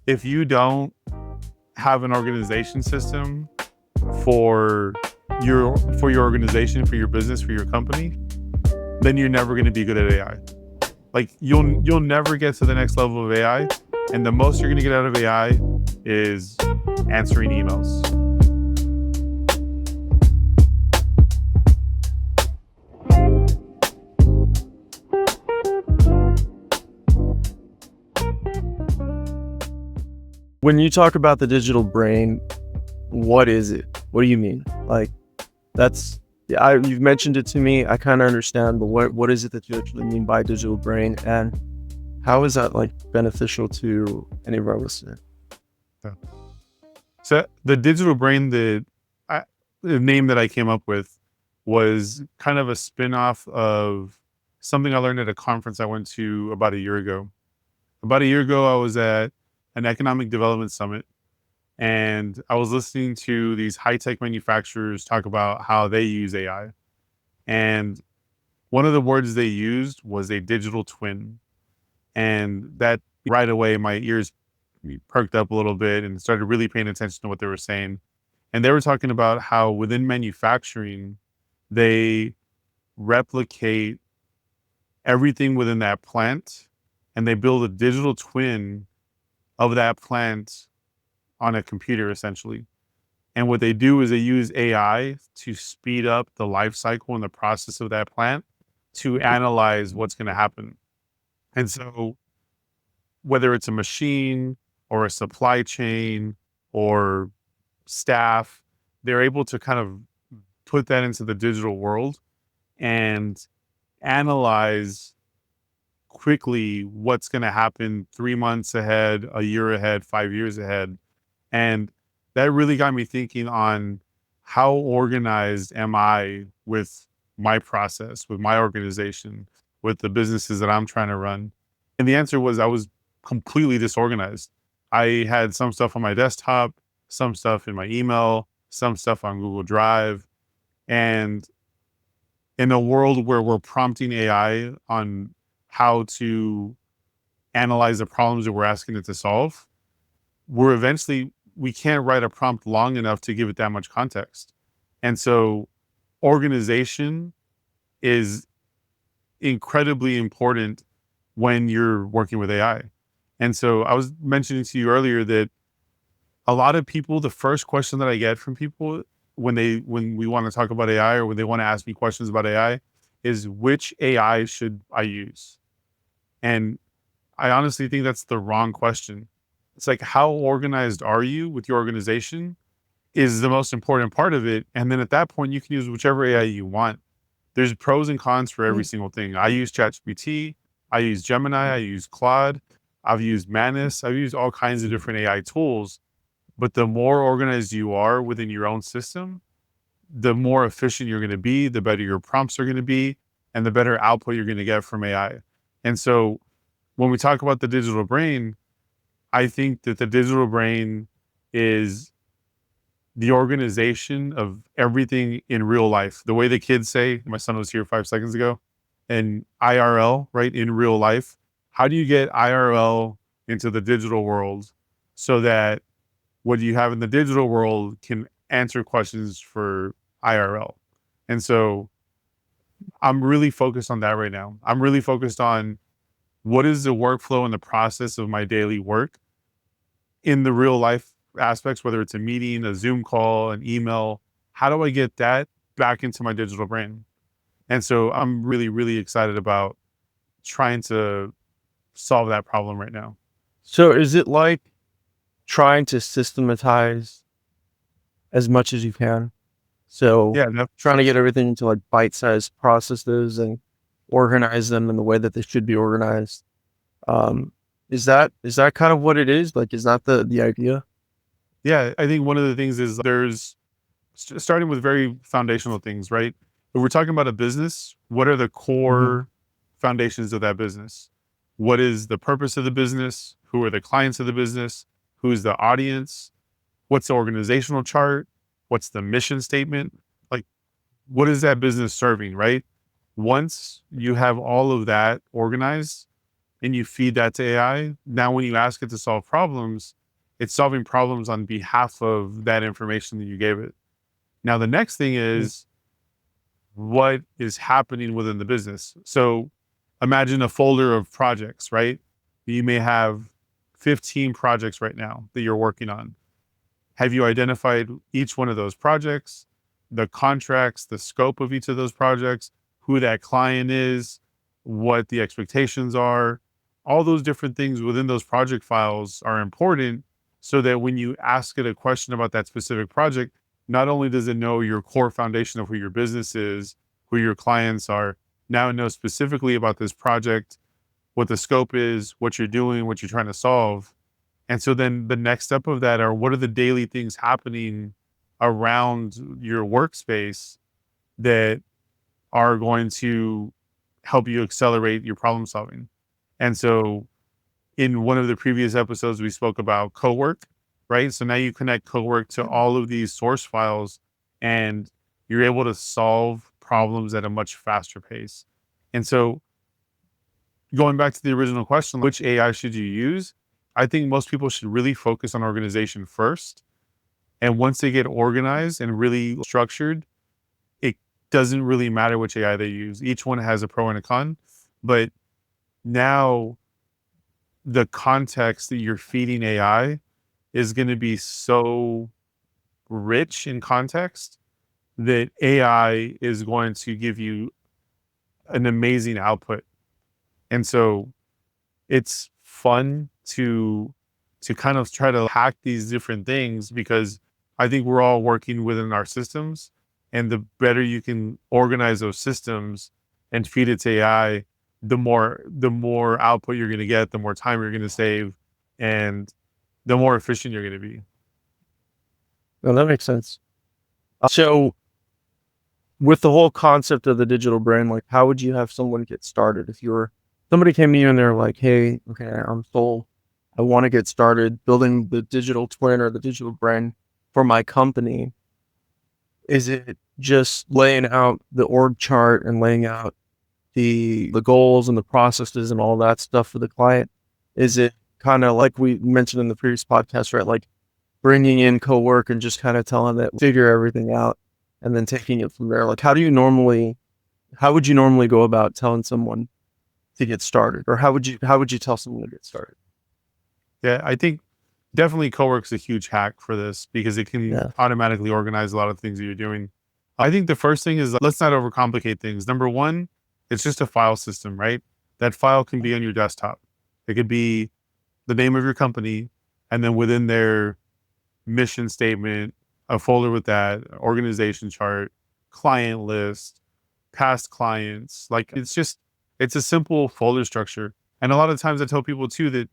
if you don't have an organization system for your organization, for your business, for your company, then you're never going to be good at AI. Like you'll never get to the next level of AI, and the most you're going to get out of AI is answering emails. When you talk about the digital brain, what is it? What do you mean? Like, you've mentioned it to me. I kind of understand, but what is it that you actually mean by digital brain, and how is that like beneficial to any of our listeners? So the digital brain, the name that I came up with was kind of a spin-off of something I learned at a conference I went to about a year ago. About a year ago, I was at an economic development summit, and I was listening to these high-tech manufacturers talk about how they use AI. And one of the words they used was a digital twin. And that right away, my ears perked up a little bit and started really paying attention to what they were saying. And they were talking about how within manufacturing, they replicate everything within that plant, and they build a digital twin of that plant on a computer, essentially. And what they do is they use AI to speed up the life cycle and the process of that plant to analyze what's going to happen. And so whether it's a machine or a supply chain or staff, they're able to kind of put that into the digital world and analyze quickly what's going to happen 3 months ahead, a year ahead, 5 years ahead. And that really got me thinking on how organized am I with my process, with my organization, with the businesses that I'm trying to run. And the answer was I was completely disorganized. I had some stuff on my desktop, some stuff in my email, some stuff on Google Drive. And in a world where we're prompting AI on how to analyze the problems that we're asking it to solve, we can't write a prompt long enough to give it that much context. And so organization is incredibly important when you're working with AI. And so I was mentioning to you earlier that a lot of people, the first question that I get from people when we want to talk about AI or when they want to ask me questions about AI is, which AI should I use? And I honestly think that's the wrong question. It's like, how organized are you with your organization is the most important part of it. And then at that point, you can use whichever AI you want. There's pros and cons for every single thing. I use ChatGPT, I use Gemini, I use Claude, I've used Manus, I've used all kinds of different AI tools. But the more organized you are within your own system, the more efficient you're going to be, the better your prompts are going to be, and the better output you're going to get from AI. And so when we talk about the digital brain, I think that the digital brain is the organization of everything in real life. The way the kids say, my son was here 5 seconds ago, and IRL, right, in real life. How do you get IRL into the digital world so that what you have in the digital world can answer questions for IRL? And so I'm really focused on that right now. I'm really focused on what is the workflow and the process of my daily work in the real life aspects, whether it's a meeting, a Zoom call, an email. How do I get that back into my digital brain? And so I'm really, really excited about trying to solve that problem right now. So is it like trying to systematize as much as you can? So Yeah, trying to get everything into like bite-sized processes and organize them in the way that they should be organized. Is that kind of what it is? Like, is that the idea? Yeah, I think one of the things is there's starting with very foundational things, right? If we're talking about a business, what are the core foundations of that business? What is the purpose of the business? Who are the clients of the business? Who's the audience? What's the organizational chart? What's the mission statement? Like, what is that business serving, right? Once you have all of that organized, and you feed that to AI, now when you ask it to solve problems, it's solving problems on behalf of that information that you gave it. Now, the next thing Mm. is what is happening within the business. So imagine a folder of projects, right? You may have 15 projects right now that you're working on. Have you identified each one of those projects, the contracts, the scope of each of those projects, who that client is, what the expectations are? All those different things within those project files are important so that when you ask it a question about that specific project, not only does it know your core foundation of who your business is, who your clients are, now it knows specifically about this project, what the scope is, what you're doing, what you're trying to solve. And so then the next step of that are what are the daily things happening around your workspace that are going to help you accelerate your problem solving. And so in one of the previous episodes, we spoke about cowork, right? So now you connect cowork to all of these source files and you're able to solve problems at a much faster pace. And so going back to the original question, which AI should you use? I think most people should really focus on organization first. And once they get organized and really structured, it doesn't really matter which AI they use. Each one has a pro and a con. But now the context that you're feeding AI is going to be so rich in context that AI is going to give you an amazing output. And so it's fun to kind of try to hack these different things because I think we're all working within our systems, and the better you can organize those systems and feed it to AI, the more output you're going to get, the more time you're going to save, and the more efficient you're going to be. No, that makes sense. So with the whole concept of the digital brain, like how would you have someone get started if somebody came to you and they're like, hey, okay, I'm sold. I want to get started building the digital twin or the digital brain for my company. Is it just laying out the org chart and laying out the goals and the processes and all that stuff for the client? Is it kind of like we mentioned in the previous podcast, right? Like bringing in co-work and just kind of telling that figure everything out and then taking it from there? Like, how would you normally go about telling someone to get started, or how would you tell someone to get started? Yeah, I think definitely Cowork's a huge hack for this because it can Yeah. automatically organize a lot of things that you're doing. I think the first thing is let's not overcomplicate things. Number one, it's just a file system, right? That file can be on your desktop. It could be the name of your company, and then within their mission statement, a folder with that, organization chart, client list, past clients. Like it's a simple folder structure. And a lot of times I tell people too that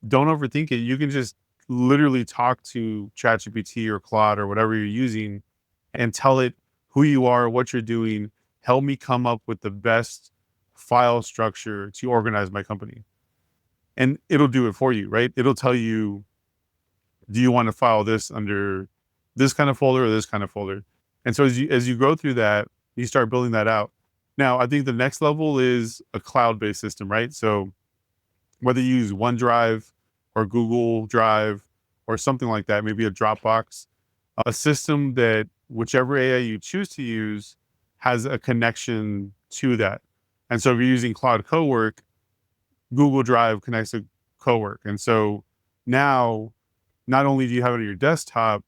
don't overthink it. You can just literally talk to ChatGPT or Claude or whatever you're using and tell it who you are, what you're doing. Help me come up with the best file structure to organize my company. And it'll do it for you, right? It'll tell you, do you want to file this under this kind of folder or this kind of folder? And so as you go through that, you start building that out. Now, I think the next level is a cloud-based system, right? So whether you use OneDrive or Google Drive or something like that, maybe a Dropbox, a system that whichever AI you choose to use has a connection to that. And so if you're using Cloud Cowork, Google Drive connects to Cowork. And so now not only do you have it on your desktop,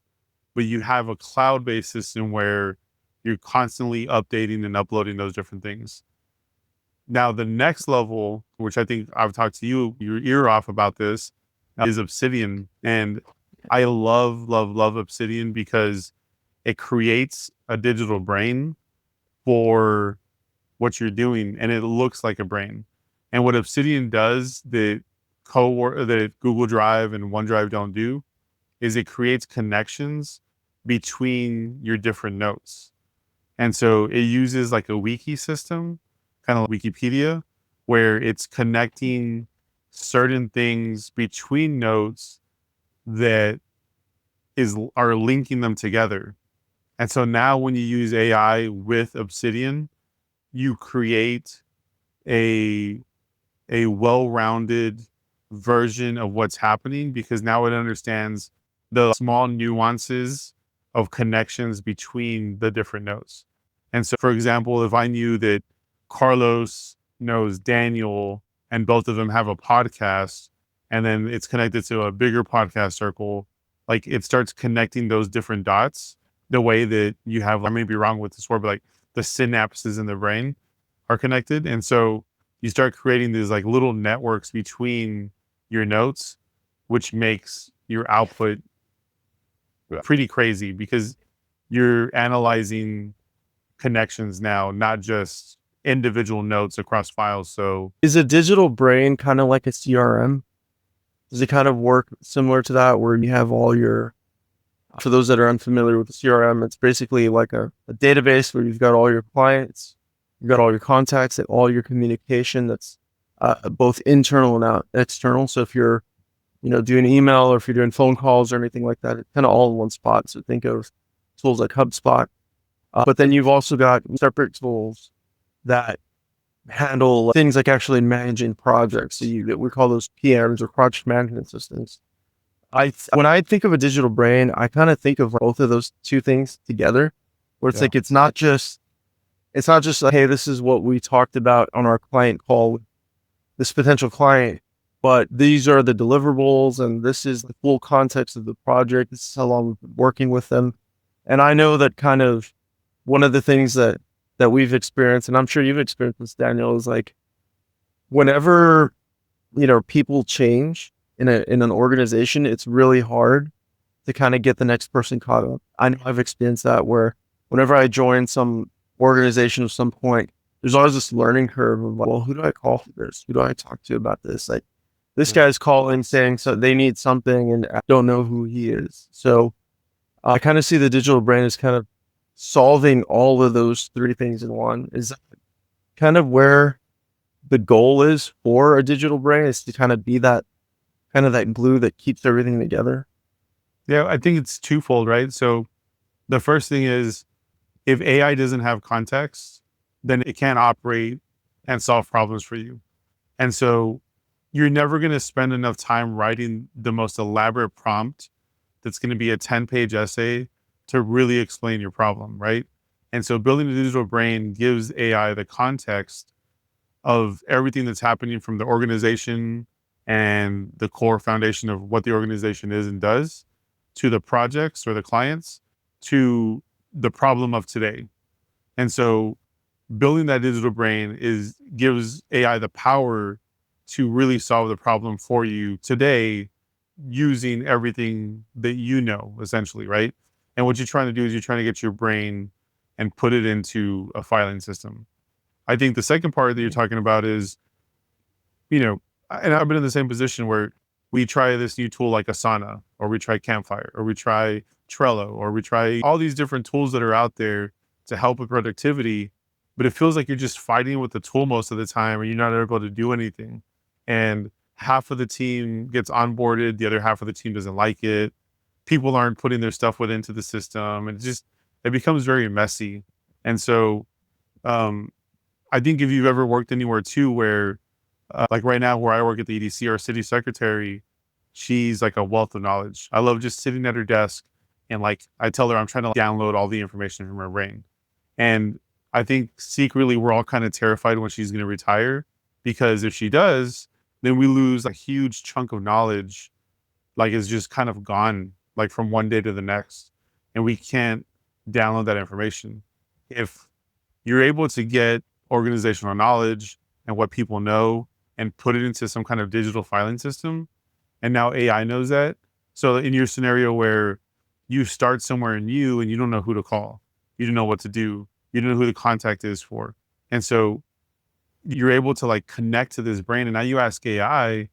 but you have a cloud-based system where you're constantly updating and uploading those different things. Now, the next level, which I think I've talked to you your ear off about this, is Obsidian. And I love, love, love Obsidian because it creates a digital brain for what you're doing and it looks like a brain. And what Obsidian does that Google Drive and OneDrive don't do is it creates connections between your different notes. And so it uses like a wiki system, kind of like Wikipedia, where it's connecting certain things between notes that are linking them together. And so now when you use AI with Obsidian, you create a a well-rounded version of what's happening, because now it understands the small nuances of connections between the different nodes. And so, for example, if I knew that Carlos knows Daniel and both of them have a podcast, and then it's connected to a bigger podcast circle, like it starts connecting those different dots the way that you have, I may be wrong with this word, but like the synapses in the brain are connected. And so you start creating these like little networks between your notes, which makes your output pretty crazy because you're analyzing connections now, not just individual notes across files. So Is a digital brain kind of like a CRM? Does it kind of work similar to that, where you have all your, for those that are unfamiliar with the CRM, it's basically like a database where you've got all your clients, you've got all your contacts, and all your communication that's both internal and external. So if you're, doing email, or if you're doing phone calls or anything like that, it's kind of all in one spot. So think of tools like HubSpot. But then you've also got separate tools that handle things like actually managing projects. So we call those PMs, or project management systems. When I think of a digital brain, I kind of think of both of those two things together, where it's Yeah. like, it's not just like, hey, this is what we talked about on our client call with this potential client, but these are the deliverables, and this is the full context of the project. This is how long we've been working with them. And I know that kind of one of the things that we've experienced, and I'm sure you've experienced this, Daniel, is like, whenever, people change in an organization, it's really hard to kind of get the next person caught up. I know I've experienced that, where whenever I join some organization at some point, there's always this learning curve of, well, who do I call for this? Who do I talk to about this? Like, this guy's calling saying so they need something, and I don't know who he is. So I kind of see the digital brain as kind of solving all of those three things in one. Is that kind of where the goal is for a digital brain, is to kind of be that glue that keeps everything together? Yeah, I think it's twofold, right? So the first thing is, if AI doesn't have context, then it can't operate and solve problems for you. And so you're never going to spend enough time writing the most elaborate prompt that's going to be a 10-page essay to really explain your problem, right? And so building a digital brain gives AI the context of everything that's happening from the organization and the core foundation of what the organization is and does, to the projects or the clients, to the problem of today. And so building that digital brain gives AI the power to really solve the problem for you today, using everything that you know, essentially, right? And what you're trying to do is you're trying to get your brain and put it into a filing system. I think the second part that you're talking about is, and I've been in the same position where we try this new tool like Asana, or we try Campfire, or we try Trello, or we try all these different tools that are out there to help with productivity, but it feels like you're just fighting with the tool most of the time, or you're not able to do anything. And half of the team gets onboarded, the other half of the team doesn't like it. People aren't putting their stuff into the system, and it becomes very messy. And so, um, I think if you've ever worked anywhere too, where like right now where I work at the EDC, our city secretary, she's like a wealth of knowledge. I love just sitting at her desk, and like I tell her I'm trying to download all the information from her brain. And I think secretly we're all kind of terrified when she's going to retire, because if she does, then we lose a huge chunk of knowledge, like it's just kind of gone, like from one day to the next, and we can't download that information. If you're able to get organizational knowledge and what people know and put it into some kind of digital filing system, and now AI knows that. So in your scenario where you start somewhere new and you don't know who to call, you don't know what to do, you don't know who the contact is for. And so you're able to like connect to this brain, and now you ask AI,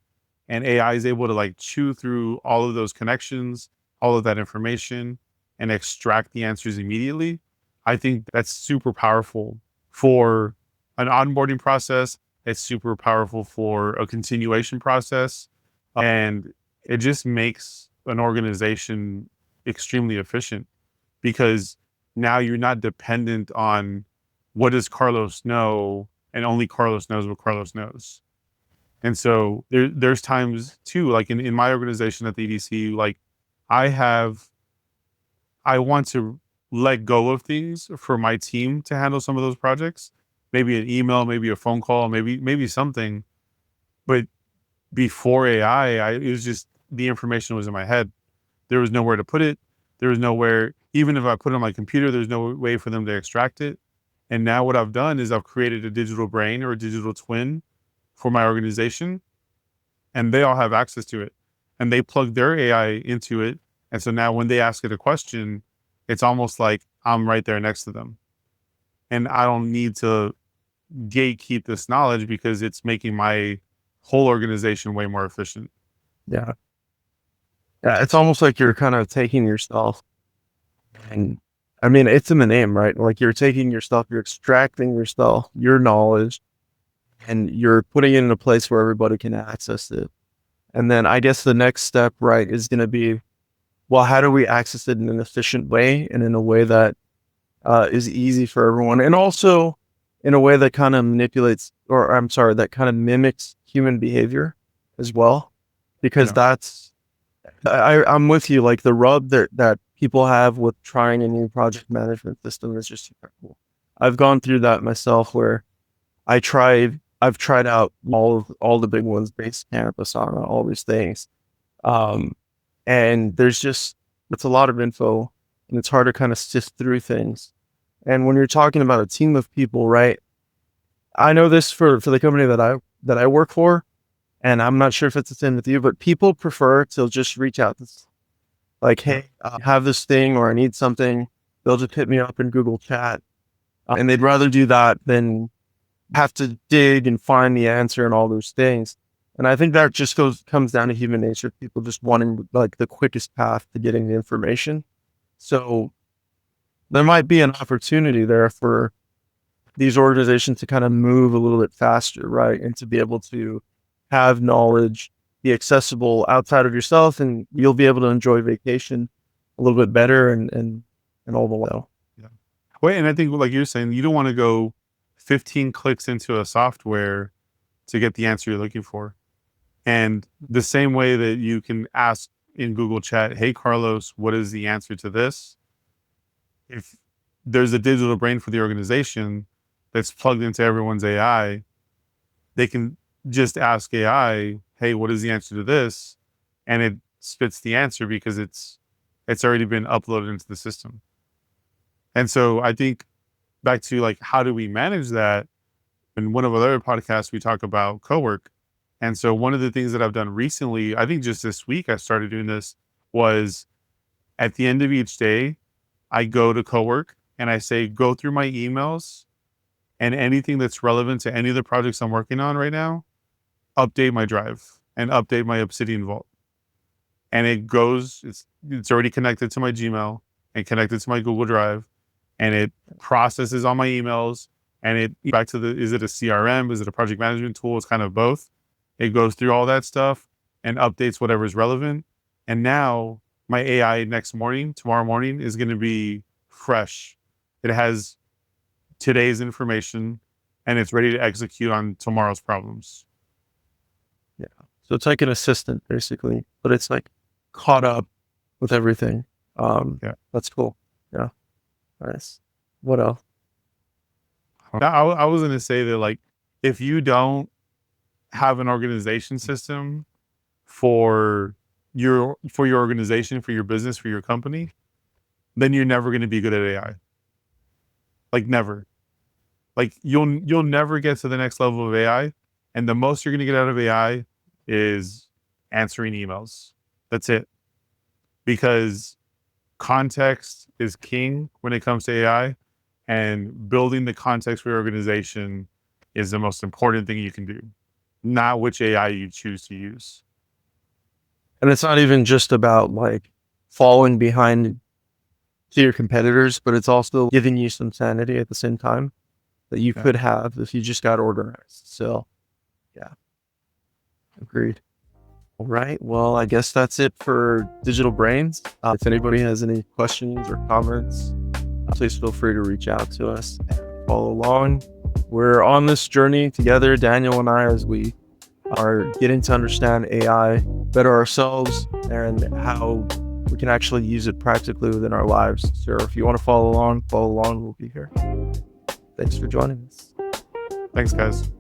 and AI is able to like chew through all of those connections, all of that information, and extract the answers immediately. I think that's super powerful for an onboarding process. It's super powerful for a continuation process. And it just makes an organization extremely efficient, because now you're not dependent on what does Carlos know, and only Carlos knows what Carlos knows. And so there's times too, like in my organization at the EDC, like I have, I want to let go of things for my team to handle some of those projects. Maybe an email, maybe a phone call, maybe something. But before AI, it was just the information was in my head. There was nowhere to put it. There was nowhere, even if I put it on my computer, there's no way for them to extract it. And now what I've done is I've created a digital brain or a digital twin for my organization, and they all have access to it. And they plug their AI into it. And so now when they ask it a question, it's almost like I'm right there next to them. And I don't need to gatekeep this knowledge because it's making my whole organization way more efficient. Yeah. Yeah. It's almost like you're kind of taking yourself, and I mean, it's in the name, right? Like you're taking your stuff, you're extracting yourself, your knowledge, and you're putting it in a place where everybody can access it. And then I guess the next step, right, is going to be, well, how do we access it in an efficient way and in a way that is easy for everyone, and also in a way that kind of manipulates, or I'm sorry, that kind of mimics human behavior as well, because Yeah. that's, I'm with you. Like the rub that people have with trying a new project management system is just incredible. I've gone through that myself, where I've tried out all the big ones, Basecamp, Asana, all these things, um, and it's a lot of info, and it's hard to kind of sift through things. And when you're talking about a team of people, right? I know this for the company that I work for, and I'm not sure if it's the same with you, but people prefer to just reach out. Like, Yeah. hey, I have this thing or I need something. They'll just hit me up in Google Chat, and they'd rather do that than have to dig and find the answer and all those things. And I think that just comes down to human nature. People just wanting like the quickest path to getting the information. So there might be an opportunity there for these organizations to kind of move a little bit faster, right? And to be able to have knowledge be accessible outside of yourself, and you'll be able to enjoy vacation a little bit better, and all the while. Yeah. Wait, and I think like you're saying, you don't want to go 15 clicks into a software to get the answer you're looking for. And the same way that you can ask in Google Chat, hey, Carlos, what is the answer to this? If there's a digital brain for the organization that's plugged into everyone's AI, they can just ask AI, hey, what is the answer to this? And it spits the answer because it's already been uploaded into the system. And so I think back to like, how do we manage that? In one of our other podcasts, we talk about co-work. And so one of the things that I've done recently, I think just this week I started doing this, was at the end of each day, I go to co-work and I say, go through my emails and anything that's relevant to any of the projects I'm working on right now, update my drive and update my Obsidian vault. And it goes, it's already connected to my Gmail and connected to my Google Drive, and it processes all my emails, and it back to is it a CRM? Is it a project management tool? It's kind of both. It goes through all that stuff and updates whatever is relevant. And now my AI tomorrow morning is going to be fresh. It has today's information and it's ready to execute on tomorrow's problems. Yeah. So it's like an assistant basically, but it's like caught up with everything. Yeah. That's cool. Yeah. Nice. What else? I was going to say that, like, if you don't have an organization system for your organization, for your business, for your company, then you're never going to be good at AI. Like, never. Like, you'll never get to the next level of AI, and the most you're going to get out of AI is answering emails. That's it. Because context is king when it comes to AI, and building the context for your organization is the most important thing you can do, not which AI you choose to use. And it's not even just about like falling behind to your competitors, but it's also giving you some sanity at the same time that you could have if you just got organized. So, yeah, agreed. All right. Well, I guess that's it for Digital Brains. If anybody has any questions or comments, please feel free to reach out to us and follow along. We're on this journey together, Daniel and I, as we are getting to understand AI better ourselves and how we can actually use it practically within our lives. So if you want to follow along, we'll be here. Thanks for joining us. Thanks, guys.